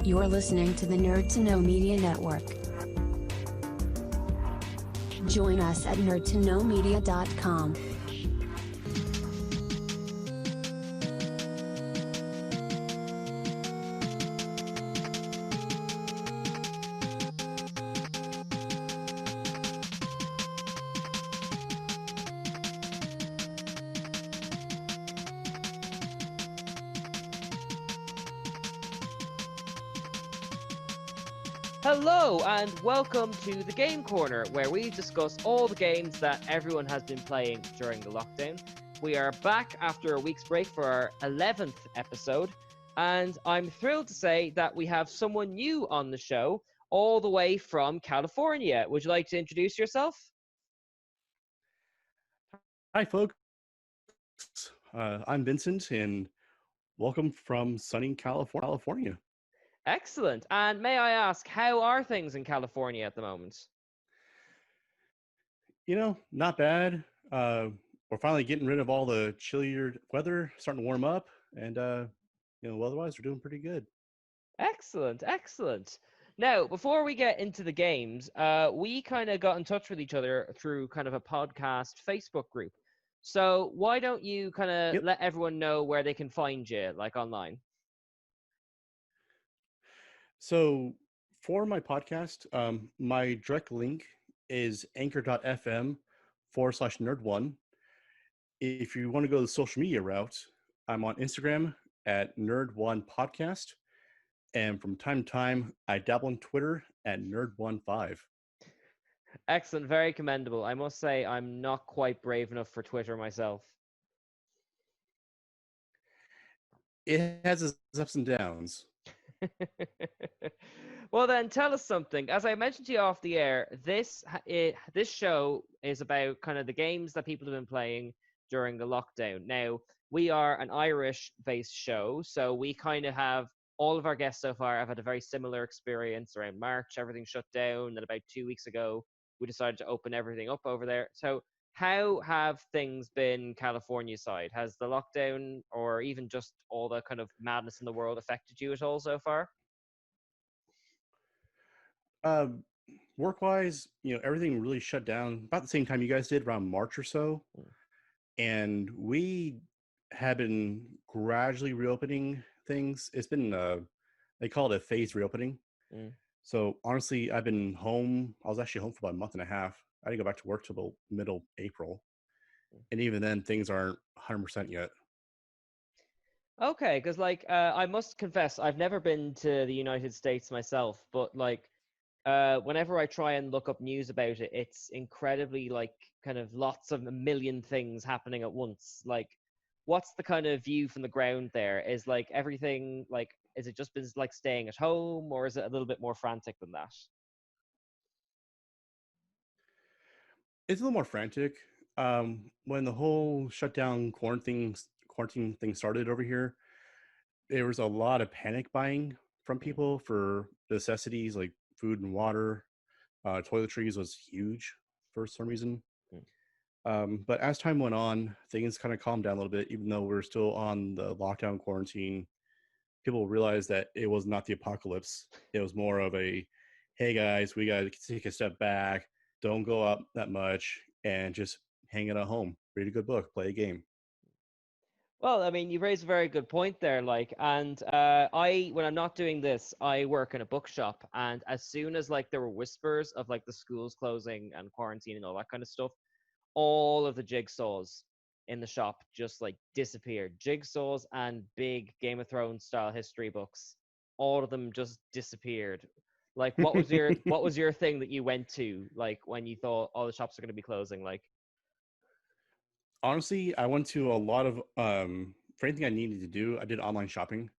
You're listening to the Nerd to Know Media Network. Join us at nerdtoknowmedia.com. Hello and welcome to the Game Corner, where we discuss all the games that everyone has been playing during the lockdown. We are back after a week's break for our 11th episode, and I'm thrilled to say that we have someone new on the show, all the way from California. Would you like to introduce yourself? Hi, folks. I'm Vincent, and welcome from sunny California. Excellent. And may I ask, how are things in California at the moment? Not bad. We're finally getting rid of all the chillier weather, starting to warm up, and weather-wise, we're doing pretty good. Excellent, excellent. Now, before we get into the games, we kind of got in touch with each other through kind of a podcast Facebook group. So why don't you kind of let everyone know where they can find you, like online? So for my podcast, my direct link is anchor.fm/nerd1. If you want to go the social media route, I'm on Instagram at Nerd1podcast. And from time to time, I dabble on Twitter at Nerd15. Excellent, very commendable. I must say, I'm not quite brave enough for Twitter myself. It has its ups and downs. Well, then tell us something. As I mentioned to you off the air, this show is about kind of the games that people have been playing during the lockdown. Now, we are an Irish-based show, so we kind of have all of our guests so far have had a very similar experience. Around March, everything shut down, and about 2 weeks ago, we decided to open everything up over there. So how have things been California side? Has the lockdown or even just all the kind of madness in the world affected you at all so far? Work-wise, everything really shut down about the same time you guys did, around March or so. And we have been gradually reopening things. It's been, they call it a phased reopening. So honestly, I've been home. I was actually home for about a month and a half. I didn't go back to work till the middle April. And even then, things aren't 100% yet. Okay, because I must confess, I've never been to the United States myself, but whenever I try and look up news about it, it's incredibly kind of lots of a million things happening at once. What's the kind of view from the ground there? Is everything is it just been staying at home, or is it a little bit more frantic than that? It's a little more frantic. When the whole shutdown quarantine thing started over here, there was a lot of panic buying from people for necessities like food and water. Toiletries was huge for some reason. But as time went on, things kind of calmed down a little bit, even though we're still on the lockdown quarantine. People realized that it was not the apocalypse. It was more of a, hey guys, we got to take a step back. Don't go out that much and just hang it at home. Read a good book, play a game. Well, I mean, you raise a very good point there. When I'm not doing this, I work in a bookshop, and as soon as there were whispers of the schools closing and quarantine and all that kind of stuff, all of the jigsaws in the shop just disappeared. Jigsaws and big Game of Thrones style history books, all of them just disappeared. What was your thing that you went to when you thought all the shops are going to be closing? Honestly, I went to a lot of for anything I needed to do, I did online shopping.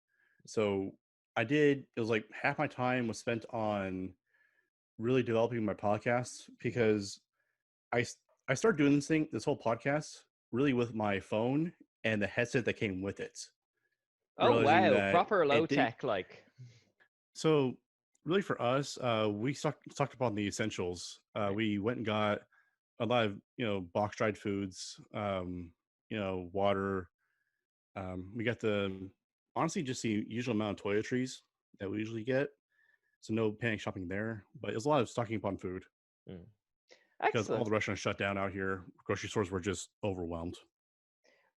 So it was half my time was spent on really developing my podcast, because I started doing this whole podcast really with my phone and the headset that came with it. Oh Realizing wow, that proper low tech So really for us, we talked about the essentials. We went and got a lot of box dried foods, water. We got the honestly just the usual amount of toiletries that we usually get. So no panic shopping there. But it was a lot of stocking up on food Mm. because all Excellent. the restaurants shut down out here. Grocery stores were just overwhelmed.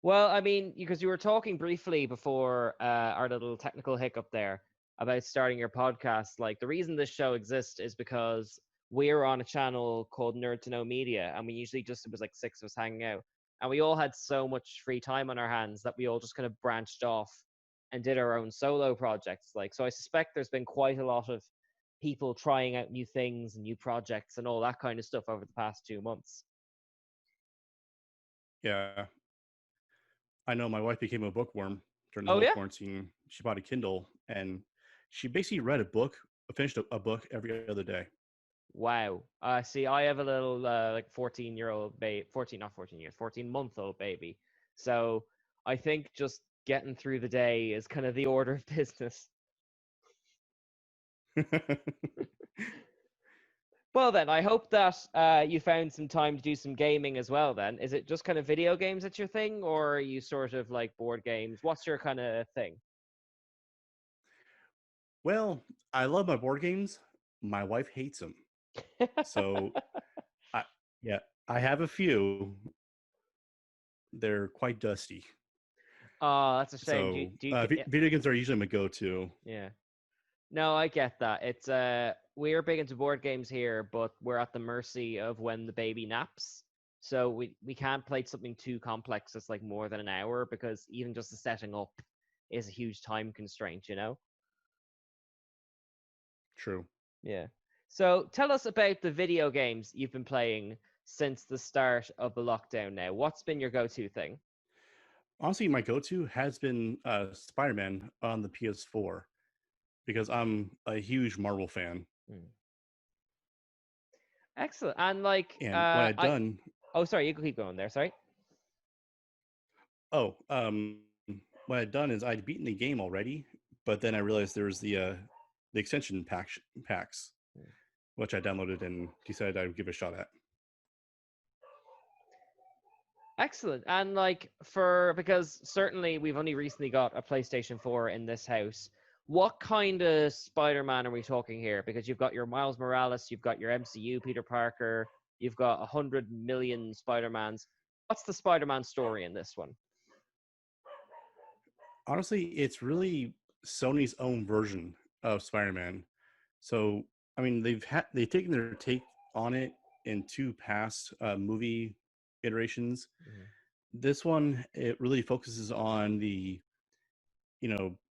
Well, I mean, because you were talking briefly before our little technical hiccup there about starting your podcast, like the reason this show exists is because we're on a channel called Nerd to Know Media, and we usually just, it was like six of us hanging out, and we all had so much free time on our hands that we all just kind of branched off and did our own solo projects. Like, so I suspect there's been quite a lot of people trying out new things and new projects and all that kind of stuff over the past 2 months. Yeah. I know my wife became a bookworm during the Oh whole yeah. quarantine. She bought a Kindle and she basically read finished a book every other day. Wow. See, I have a little like 14-year-old baby, 14, not 14 years, 14-month-old baby. So I think just getting through the day is kind of the order of business. Well, then, I hope that you found some time to do some gaming as well, then. Is it just kind of video games that's your thing, or are you sort of like board games? What's your kind of thing? Well, I love my board games. My wife hates them. So I yeah, I have a few. They're quite dusty. Oh, that's a shame. So Do you video games are usually my go-to. yeah. No, I get that. It's we're big into board games here, but we're at the mercy of when the baby naps. So we can't play something too complex that's like more than an hour because even just the setting up is a huge time constraint, you know? True. Yeah. So tell us about the video games you've been playing since the start of the lockdown now. What's been your go-to thing? Honestly, my go-to has been Spider-Man on the PS4 because I'm a huge Marvel fan. Hmm. Excellent. And like And when I'd I done, oh sorry, you can keep going there, sorry. oh, what I'd done is I'd beaten the game already, but then I realized there was the extension packs, which I downloaded and decided I would give a shot at. Excellent. And like because certainly we've only recently got a PlayStation 4 in this house. What kind of Spider-Man are we talking here? Because you've got your Miles Morales, you've got your MCU Peter Parker, you've got 100 million Spider-Mans. What's the Spider-Man story in this one? Honestly, it's really Sony's own version of Spider-Man. So, I mean, they've taken their take on it in two past movie iterations. Mhm. This one, it really focuses on the,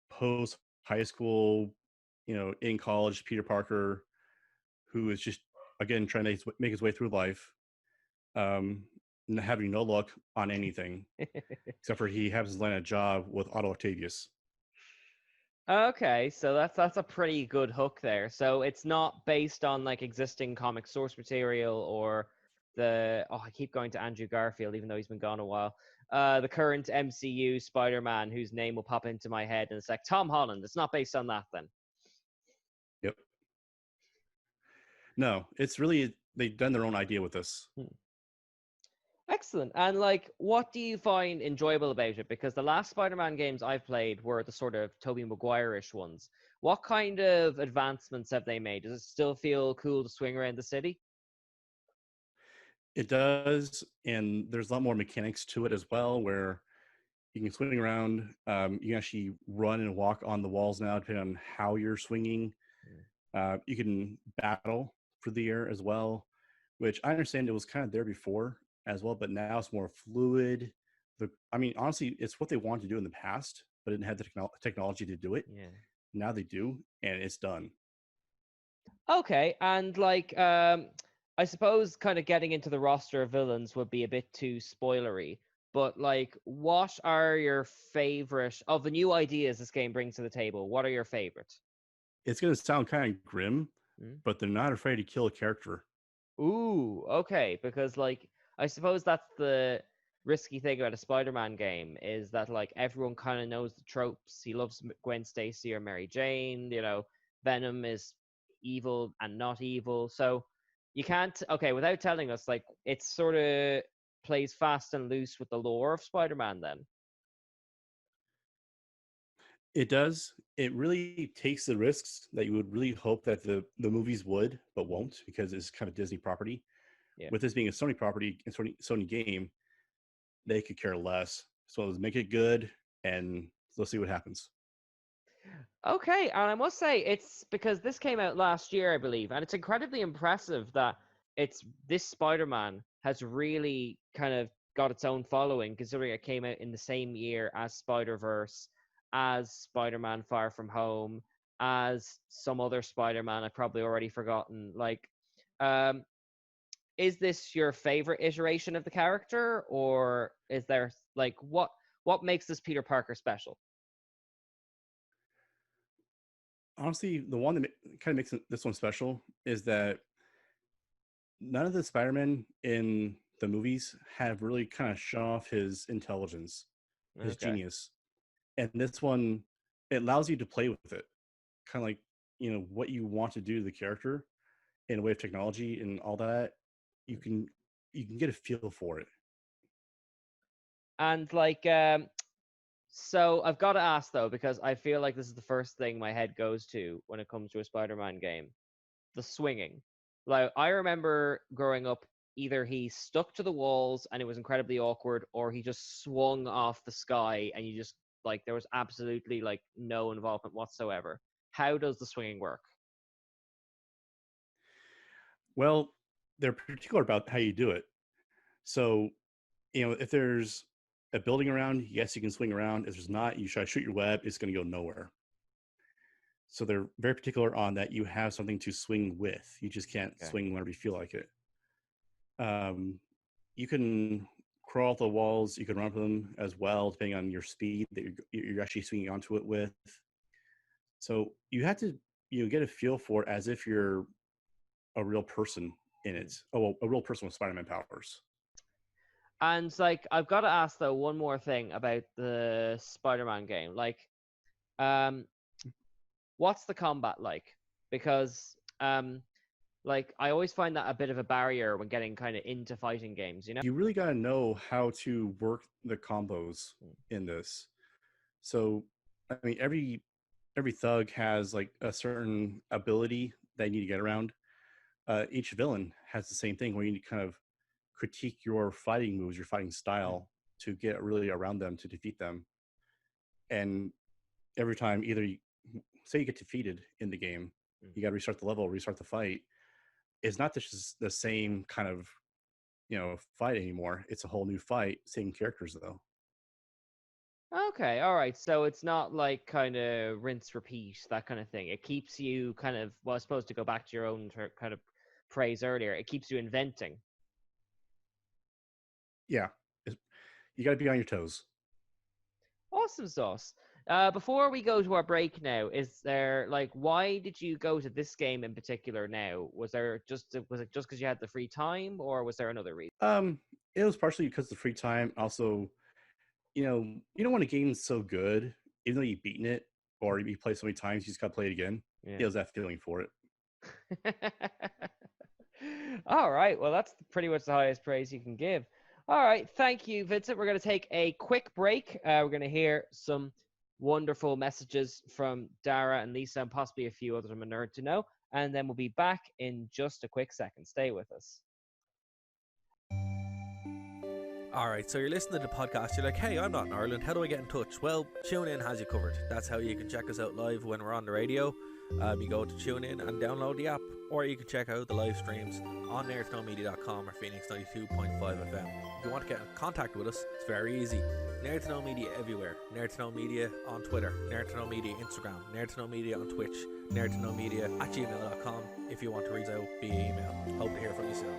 post high school, in college Peter Parker, who is just again trying to make his way through life, having no luck on anything except for he happens to land a job with Otto Octavius. Okay, so that's a pretty good hook there. So it's not based on like existing comic source material or I keep going to Andrew Garfield even though he's been gone a while. The current MCU Spider-Man whose name will pop into my head in a sec. Tom Holland. It's not based on that then. Yep. No, it's really they've done their own idea with this. Excellent. And like, what do you find enjoyable about it? Because the last Spider-Man games I've played were the sort of Tobey Maguire-ish ones. What kind of advancements have they made? Does it still feel cool to swing around the city? It does, and there's a lot more mechanics to it as well, where you can swing around. You can actually run and walk on the walls now, depending on how you're swinging. You can battle for the air as well, which I understand it was kind of there before as well, but now it's more fluid. I mean, honestly, it's what they wanted to do in the past, but didn't have the technology to do it. Yeah. Now they do, and it's done. Okay, and like, I suppose kind of getting into the roster of villains would be a bit too spoilery, but like, what are your favorite of the new ideas this game brings to the table? What are your favorite? It's going to sound kind of grim, Mm. but they're not afraid to kill a character. Ooh, okay, because like, I suppose that's the risky thing about a Spider-Man game is that like everyone kind of knows the tropes. He loves Gwen Stacy or Mary Jane. You know, Venom is evil and not evil. So you can't. Okay, without telling us, like it sort of plays fast and loose with the lore of Spider-Man. Then. It does. It really takes the risks that you would really hope that the movies would, but won't, because it's kind of Disney property. Yeah. With this being a Sony property and Sony game, they could care less. So let's make it good and let's see what happens. Okay, and I must say it's because this came out last year, I believe, and it's incredibly impressive that it's this Spider-Man has really kind of got its own following, considering it came out in the same year as Spider-Verse, as Spider-Man Far From Home, as some other Spider-Man I've probably already forgotten. Like, um, is this your favorite iteration of the character, or is there like what makes this Peter Parker special? Honestly, the one that kind of makes this one special is that none of the Spider-Men in the movies have really kind of shown off his intelligence, his Okay. genius. And this one, it allows you to play with it. Kind of like, what you want to do to the character in a way of technology and all that. You can get a feel for it. And like, so I've got to ask though, because I feel like this is the first thing my head goes to when it comes to a Spider-Man game: the swinging. Like, I remember growing up, either he stuck to the walls and it was incredibly awkward, or he just swung off the sky and you just like there was absolutely like no involvement whatsoever. How does the swinging work? Well, they're particular about how you do it. So, if there's a building around, yes, you can swing around. If there's not, you try to shoot your web, it's going to go nowhere. So they're very particular on that you have something to swing with. You just can't Okay. swing whenever you feel like it. You can crawl the walls, you can run up them as well, depending on your speed that you're actually swinging onto it with. So you have to get a feel for it as if you're a real person in it. Oh, well, a real person with Spider-Man powers. And like, I've got to ask though one more thing about the Spider-Man game. Like, um, what's the combat like? Because like I always find that a bit of a barrier when getting kind of into fighting games, you know? You really got to know how to work the combos in this. So, I mean, every thug has like a certain ability they need to get around. Each villain has the same thing where you need to kind of critique your fighting moves, your fighting style to get really around them to defeat them. And every time, either say you get defeated in the game, you got to restart the level, restart the fight. It's not just the same kind of fight anymore. It's a whole new fight, same characters though. Okay, all right. So it's not like kind of rinse repeat, that kind of thing. It keeps you kind of, well, I suppose to go back to your own kind of praise earlier, it keeps you inventing. Yeah, you got to be on your toes. Awesome sauce. Before we go to our break now, is there like, why did you go to this game in particular now? Was it just because you had the free time, or was there another reason? It was partially because of the free time. Also, you don't want a game so good, even though you've beaten it or you play so many times, you just got to play it again. Yeah. It was that feeling for it. All right. Well, that's pretty much the highest praise you can give. All right. Thank you, Vincent. We're going to take a quick break. We're going to hear some wonderful messages from Dara and Lisa and possibly a few others from a Nerd to Know. And then we'll be back in just a quick second. Stay with us. Alright, so you're listening to the podcast, you're like, hey, I'm not in Ireland, how do I get in touch? Well, TuneIn has you covered. That's how you can check us out live when we're on the radio. You go to TuneIn and download the app, or you can check out the live streams on nerdtoknowmedia.com or Phoenix 92.5 FM. If you want to get in contact with us, it's very easy. Nerd to Know Media everywhere. Nerd to Know Media on Twitter, Nerd to Know Media Instagram, Nerd to Know Media on Twitch, Nerd to Know Media at gmail.com if you want to reach out via email. Hope to hear from you soon.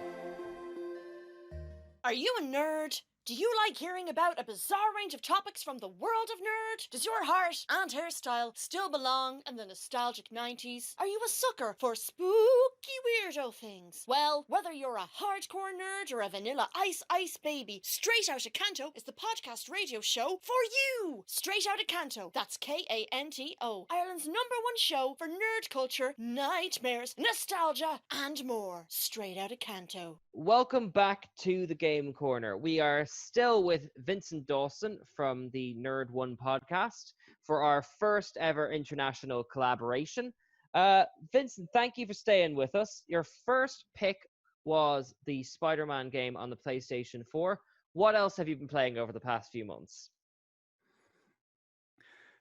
Are you a nerd? Do you like hearing about a bizarre range of topics from the world of nerd? Does your heart and hairstyle still belong in the nostalgic 90s? Are you a sucker for spooky weirdo things? Well, whether you're a hardcore nerd or a vanilla ice baby, Straight Outta Canto is the podcast radio show for you! Straight Outta Canto, that's Kanto, Ireland's #1 show for nerd culture, nightmares, nostalgia, and more. Straight Outta Canto. Welcome back to the Game Corner. We are still with Vincent Dawson from the Nerd.podcast for our first ever international collaboration. Vincent, thank you for staying with us. Your first pick was the Spider-Man game on the PlayStation 4. What else have you been playing over the past few months?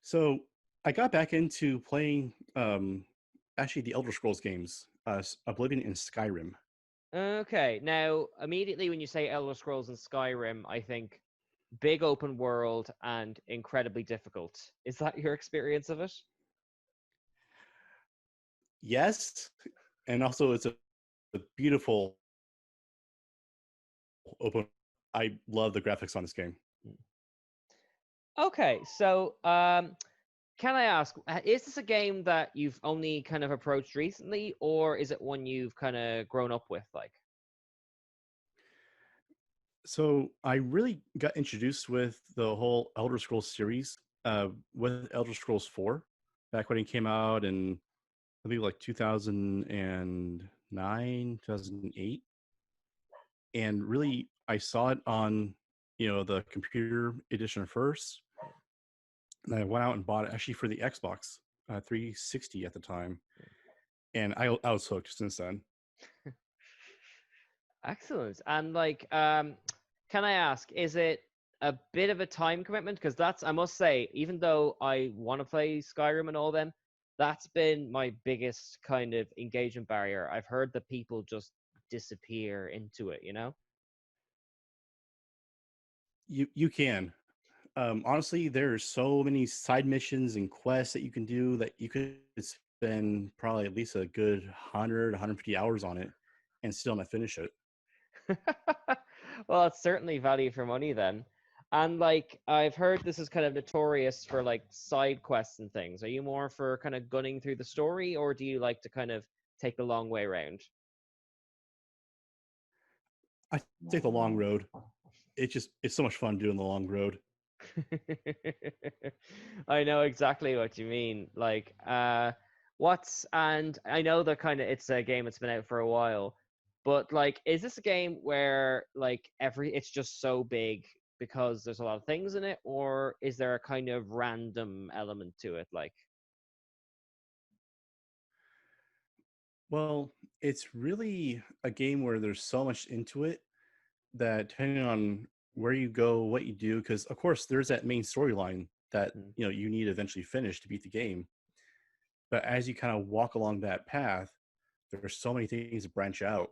So I got back into playing actually the Elder Scrolls games, Oblivion and Skyrim. Okay, now immediately when you say Elder Scrolls and Skyrim, I think big open world and incredibly difficult. Is that your experience of it? Yes, and also it's a beautiful open. I love the graphics on this game. Okay, so can I ask, is this a game that you've only kind of approached recently, or is it one you've kind of grown up with, like? So I really got introduced with the whole Elder Scrolls series with Elder Scrolls 4 back when it came out in I think like 2009, 2008. And really I saw it on, the computer edition first. And I went out and bought it actually for the Xbox 360 at the time. And I was hooked since then. Excellent. And like, can I ask, is it a bit of a time commitment? Because that's, I must say, even though I want to play Skyrim and all them, that's been my biggest kind of engagement barrier. I've heard that people just disappear into it, you know? You can. Honestly, there's so many side missions and quests that you can do that you could spend probably at least a good 100, 150 hours on it and still not finish it. Well, it's certainly value for money then. And like, I've heard this is kind of notorious for like side quests and things. Are you more for kind of gunning through the story, or do you like to kind of take the long way around? I take the long road. It's so much fun doing the long road. I know exactly what you mean. Like, and I know that kind of it's a game that's been out for a while, but like, is this a game where like it's just so big because there's a lot of things in it, or is there a kind of random element to it? Like, Well, it's really a game where there's so much into it that depending on where you go, what you do, because of course there's that main storyline that mm, you need to eventually finish to beat the game. But as you kind of walk along that path, there's so many things to branch out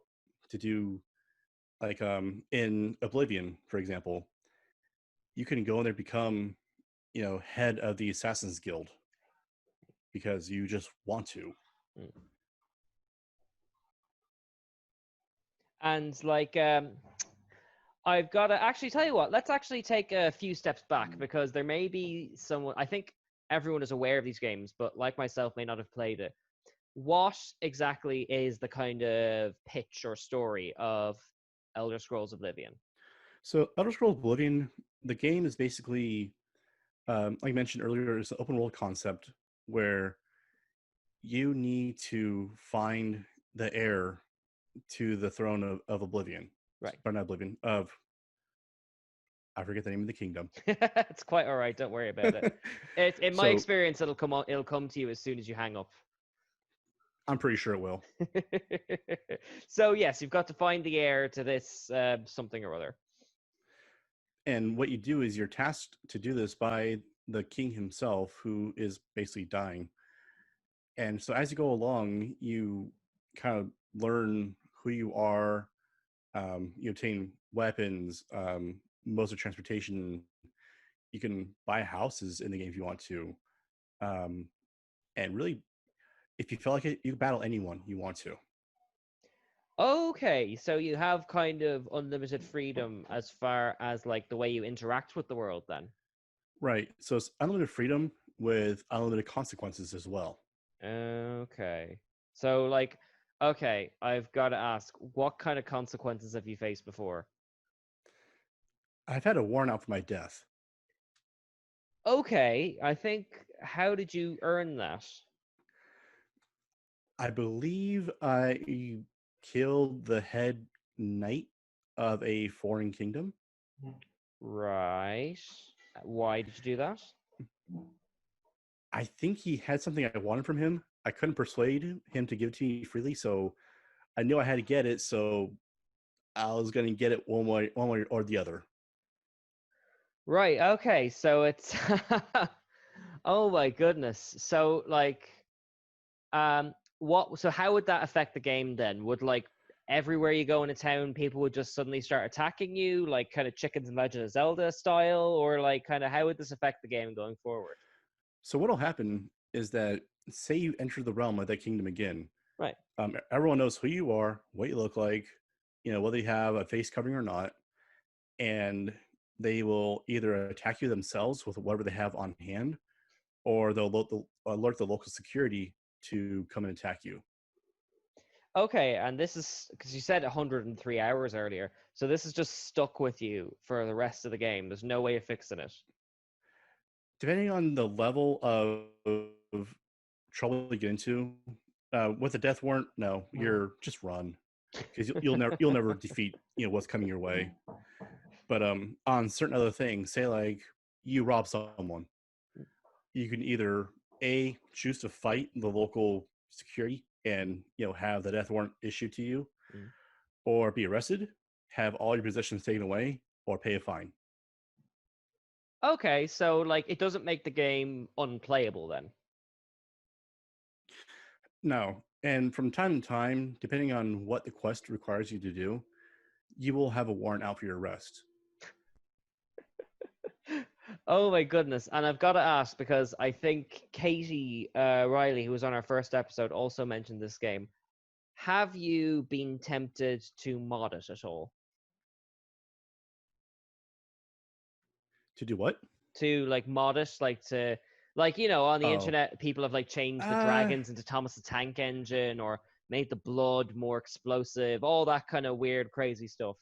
to do. Like in Oblivion, for example, you can go in there become, head of the Assassin's Guild because you just want to. mm. And like, I've got to actually tell you what, let's actually take a few steps back because there may be someone, I think everyone is aware of these games, but like myself, may not have played it. What exactly is the kind of pitch or story of Elder Scrolls Oblivion? So Elder Scrolls Oblivion, the game is basically, like I mentioned earlier, it's an open world concept where you need to find the heir to the throne of Oblivion. Right. Or not Oblivion, of, I forget the name of the kingdom. It's quite all right. Don't worry about it. In my So, experience, it'll come to you as soon as you hang up. I'm pretty sure it will. So yes, you've got to find the heir to this something or other. And what you do is you're tasked to do this by the king himself, who is basically dying. And so as you go along, you kind of learn who you are. You obtain weapons, modes of transportation. You can buy houses in the game if you want to. And really, if you feel like it, you can battle anyone you want to. Okay, so you have kind of unlimited freedom as far as like the way you interact with the world then. Right. So it's unlimited freedom with unlimited consequences as well. Okay. So like, okay, I've got to ask, what kind of consequences have you faced before? I've had a warrant out for my death. Okay, I think, how did you earn that? I believe I killed the head knight of a foreign kingdom. Right. Why did you do that? I think he had something I wanted from him. I couldn't persuade him to give it to me freely, so I knew I had to get it. So I was going to get it one way or the other. Right. Okay. So it's oh my goodness. So like what so how would that affect the game then? Would like everywhere you go in a town people would just suddenly start attacking you like kind of chickens in Legend of Zelda style, or like kind of how would this affect the game going forward? So what'll happen is that say you enter the realm of that kingdom again. Right. Everyone knows who you are, what you look like, whether you have a face covering or not, and they will either attack you themselves with whatever they have on hand, or they'll alert the local security to come and attack you. Okay, and this is because you said 103 hours earlier, so this is just stuck with you for the rest of the game. There's no way of fixing it. Depending on the level of trouble you get into, with the death warrant, no, you're just run because you'll never defeat what's coming your way. But on certain other things, say like you rob someone, you can either A, choose to fight the local security and have the death warrant issued to you, or be arrested, have all your possessions taken away, or pay a fine. Okay, so like it doesn't make the game unplayable then. No, and from time to time, depending on what the quest requires you to do, you will have a warrant out for your arrest. Oh my goodness. And I've got to ask because I think Katie Riley, who was on our first episode, also mentioned this game. Have you been tempted to mod it at all? To do what? To like mod it, like to like on the Oh. internet people have like changed the dragons into Thomas the Tank Engine or made the blood more explosive, all that kind of weird crazy stuff.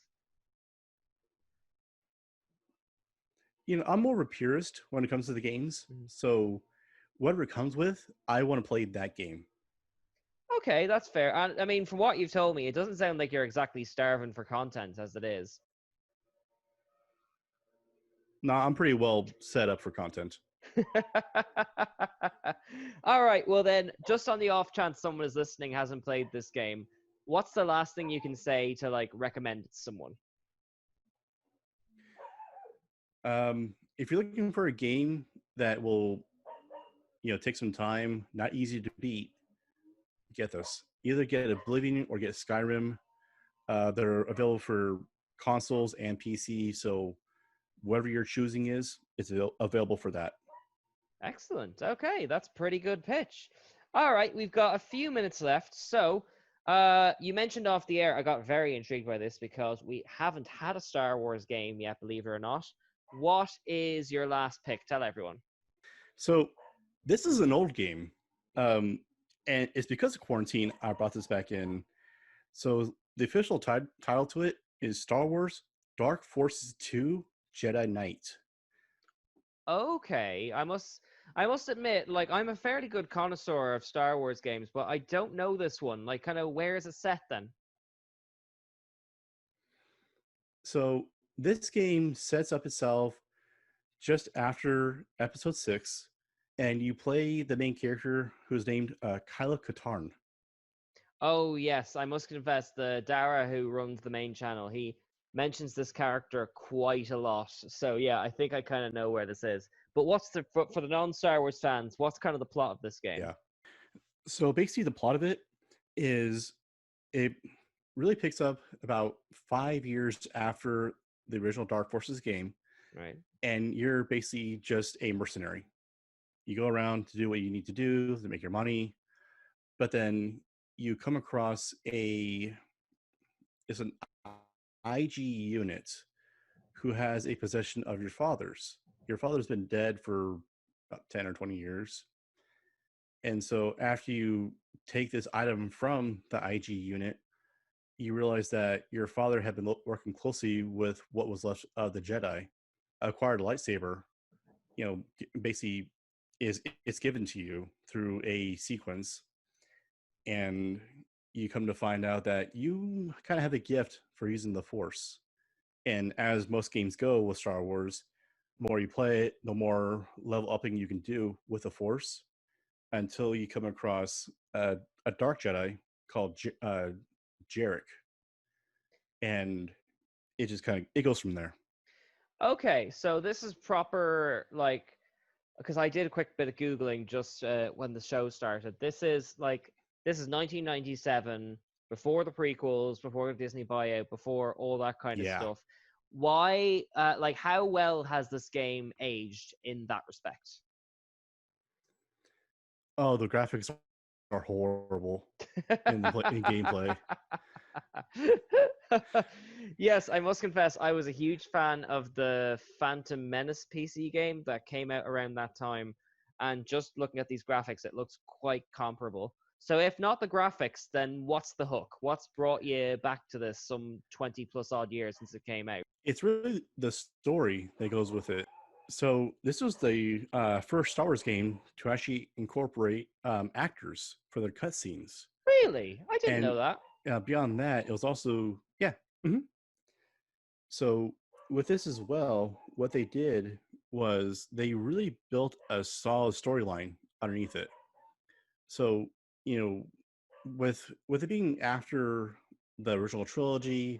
I'm more of a purist when it comes to the games. So whatever it comes with, I want to play that game. Okay, that's fair. And I mean, from what you've told me, it doesn't sound like you're exactly starving for content as it is. No, I'm pretty well set up for content. All right, well then, just on the off chance someone is listening hasn't played this game, what's the last thing you can say to like recommend it to someone? If you're looking for a game that will take some time, not easy to beat, get this. Either get Oblivion or get Skyrim. They're available for consoles and PC, so whatever your choosing is, it's available for that. Excellent. Okay, that's pretty good pitch. All right, we've got a few minutes left. So, you mentioned off the air, I got very intrigued by this because we haven't had a Star Wars game yet, believe it or not. What is your last pick? Tell everyone. So, this is an old game. And it's because of quarantine, I brought this back in. So, the official title to it is Star Wars Dark Forces 2 Jedi Knight. Okay, I must admit, like I'm a fairly good connoisseur of Star Wars games, but I don't know this one. Like, kind of, where is it set then? So, this game sets up itself just after Episode 6, and you play the main character who's named Kylo Katarn. Oh yes, I must confess, the Dara who runs the main channel, he mentions this character quite a lot. So yeah, I think I kind of know where this is. But what's for the non-Star Wars fans? What's kind of the plot of this game? Yeah. So basically, the plot of it is it really picks up about 5 years after the original Dark Forces game, Right. and you're basically just a mercenary. You go around to do what you need to do to make your money, but then you come across it's an IG unit who has a possession of your father's. Your father's been dead for about 10 or 20 years. And so after you take this item from the IG unit, you realize that your father had been working closely with what was left of the Jedi. Acquired a lightsaber, basically it's given to you through a sequence, and you come to find out that you kind of have a gift for using the Force. And as most games go with Star Wars, the more you play it, the more level upping you can do with the Force until you come across a Dark Jedi called Jarek, and it just kind of it goes from there. Okay, so this is proper, like, because I did a quick bit of Googling just when the show started. This is 1997, before the prequels, before the Disney buyout, before all that kind of Yeah. stuff. Why, like, how well has this game aged in that respect? Oh, the graphics are horrible in gameplay. Yes, I must confess, I was a huge fan of the Phantom Menace PC game that came out around that time. And just looking at these graphics, it looks quite comparable. So if not the graphics, then what's the hook? What's brought you back to this some 20 plus odd years since it came out? It's really the story that goes with it. So this was the first Star Wars game to actually incorporate actors for their cutscenes. Really? I didn't And know that. beyond that, it was also So with this as well, what they did was they really built a solid storyline underneath it. So you know, with it being after the original trilogy,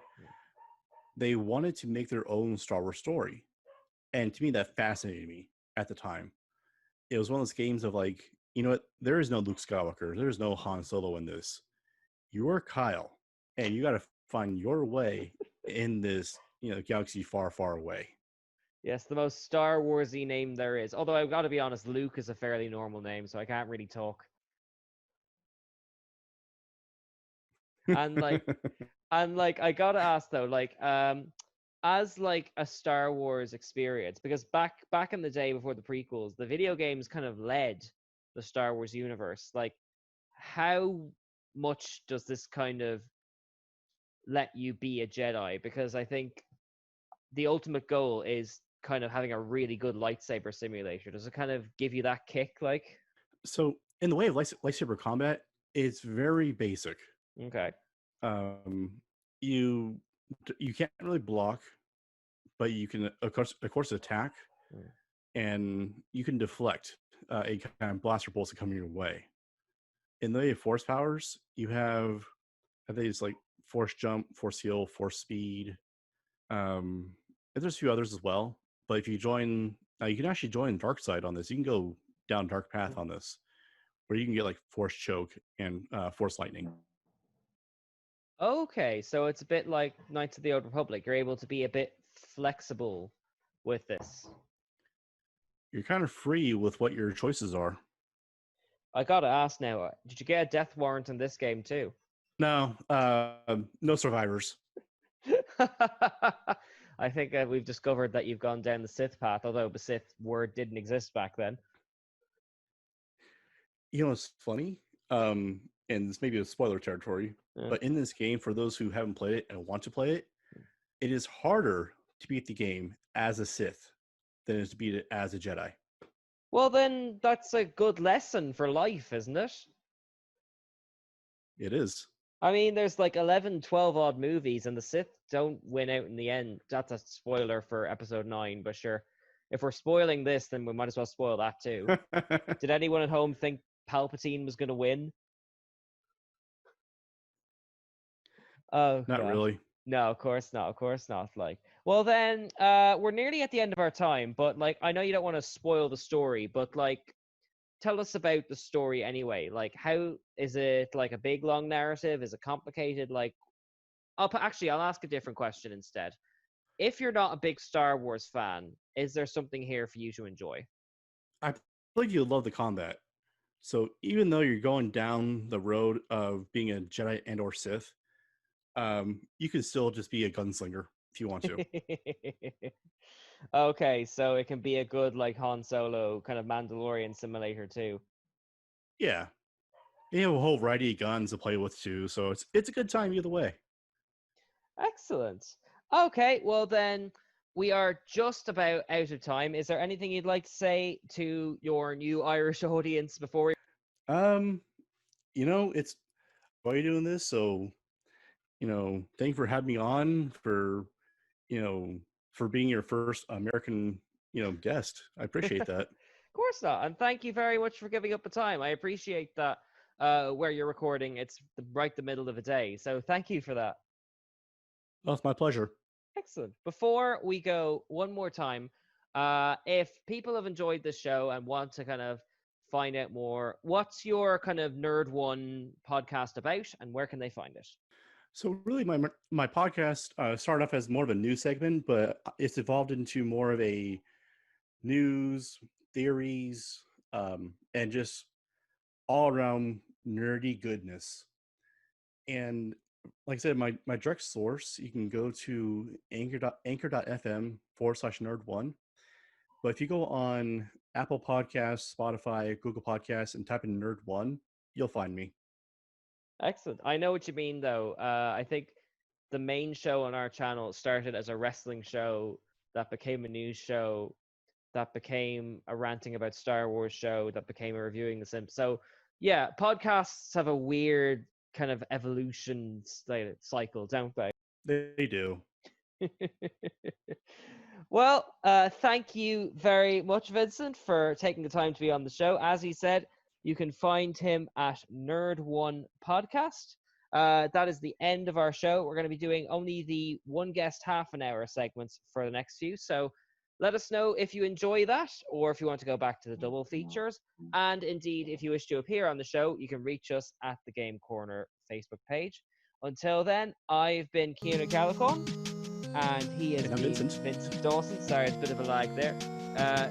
they wanted to make their own Star Wars story, and to me, that fascinated me at the time. It was one of those games of like, you know what? There is no Luke Skywalker. There is no Han Solo in this. You are Kyle, and you got to find your way in this, galaxy far, far away. Yes, the most Star Warsy name there is. Although I've got to be honest, Luke is a fairly normal name, so I can't really talk. And like I gotta ask though, like as like a Star Wars experience, because back in the day before the prequels, the video games kind of led the Star Wars universe. Like, how much does this kind of let you be a Jedi? Because I think the ultimate goal is kind of having a really good lightsaber simulator. Does it kind of give you that kick, like? So in the way of lightsaber combat, it's very basic. Okay. Um, you you can't really block, but you can of course attack, and you can deflect a kind of blaster bolts that come your way. In the way of force powers, you have, I think it's like force jump, force heal, force speed. And there's a few others as well. But if you join, you can actually join dark side on this. You can go down dark path on this, where you can get like force choke and force lightning. Okay, so it's a bit like Knights of the Old Republic. You're able to be a bit flexible with this. You're kind of free with what your choices are. I gotta ask now, did you get a death warrant in this game too? No, no survivors. I think we've discovered that you've gone down the Sith path, although the Sith word didn't exist back then. You know what's funny? And this may be a spoiler territory, but in this game, for those who haven't played it and want to play it, it is harder to beat the game as a Sith than it is to beat it as a Jedi. Well, then that's a good lesson for life, isn't it? It is. I mean, there's like 11, 12 odd movies, and the Sith don't win out in the end. That's a spoiler for episode 9, but sure. If we're spoiling this, then we might as well spoil that too. Did anyone at home think Palpatine was going to win? Oh, Not gosh. really. No, of course not. Of course not. Like, well, then we're nearly at the end of our time, but like, I know you don't want to spoil the story, but like, tell us about the story anyway. Like, how is it? Like a big long narrative? Is it complicated? Like, I'll ask a different question instead. If you're not a big Star Wars fan, is there something here for you to enjoy? I believe you love the combat. So even though you're going down the road of being a Jedi and or Sith, you can still just be a gunslinger if you want to. Okay, so it can be a good like Han Solo kind of Mandalorian simulator too. Yeah. You have a whole variety of guns to play with too, so it's a good time either way. Excellent. Okay, well then we are just about out of time. Is there anything you'd like to say to your new Irish audience before we... It's why are you doing this? So, thank you for having me on for, for being your first American, guest. I appreciate that. Of course not. And thank you very much for giving up the time. I appreciate that where you're recording, it's right the middle of the day. So thank you for that. Well, it's my pleasure. Excellent. Before we go, one more time, if people have enjoyed this show and want to kind of find out more, what's your kind of Nerd One podcast about, and where can they find it? So really, my podcast started off as more of a news segment, but it's evolved into more of a news, theories, and just all around nerdy goodness. And like I said, my direct source, you can go to anchor.fm/nerd1. But if you go on Apple Podcasts, Spotify, Google Podcasts, and type in Nerd1, you'll find me. Excellent. I know what you mean, though. I think the main show on our channel started as a wrestling show that became a news show that became a ranting about Star Wars show that became a reviewing The Sims. So, yeah, podcasts have a weird kind of evolution cycle, don't they? They do. Well, thank you very much, Vincent, for taking the time to be on the show. As he said, you can find him at Nerdone.podcast. That is the end of our show. We're going to be doing only the one guest half an hour segments for the next few. So let us know if you enjoy that, or if you want to go back to the double features. And indeed, if you wish to appear on the show, you can reach us at the Game Corner Facebook page. Until then, I've been Keanu Calicon, and he is Vincent Dawson. Sorry, it's a bit of a lag there.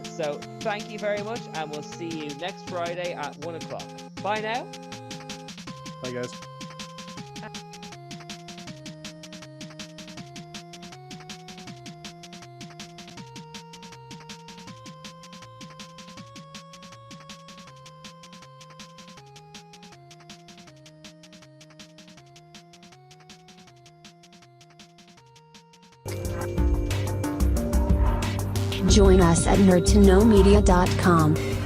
So thank you very much, and we'll see you next Friday at 1 o'clock. Bye now. Bye, guys. Join us at nerdtoknowmedia.com.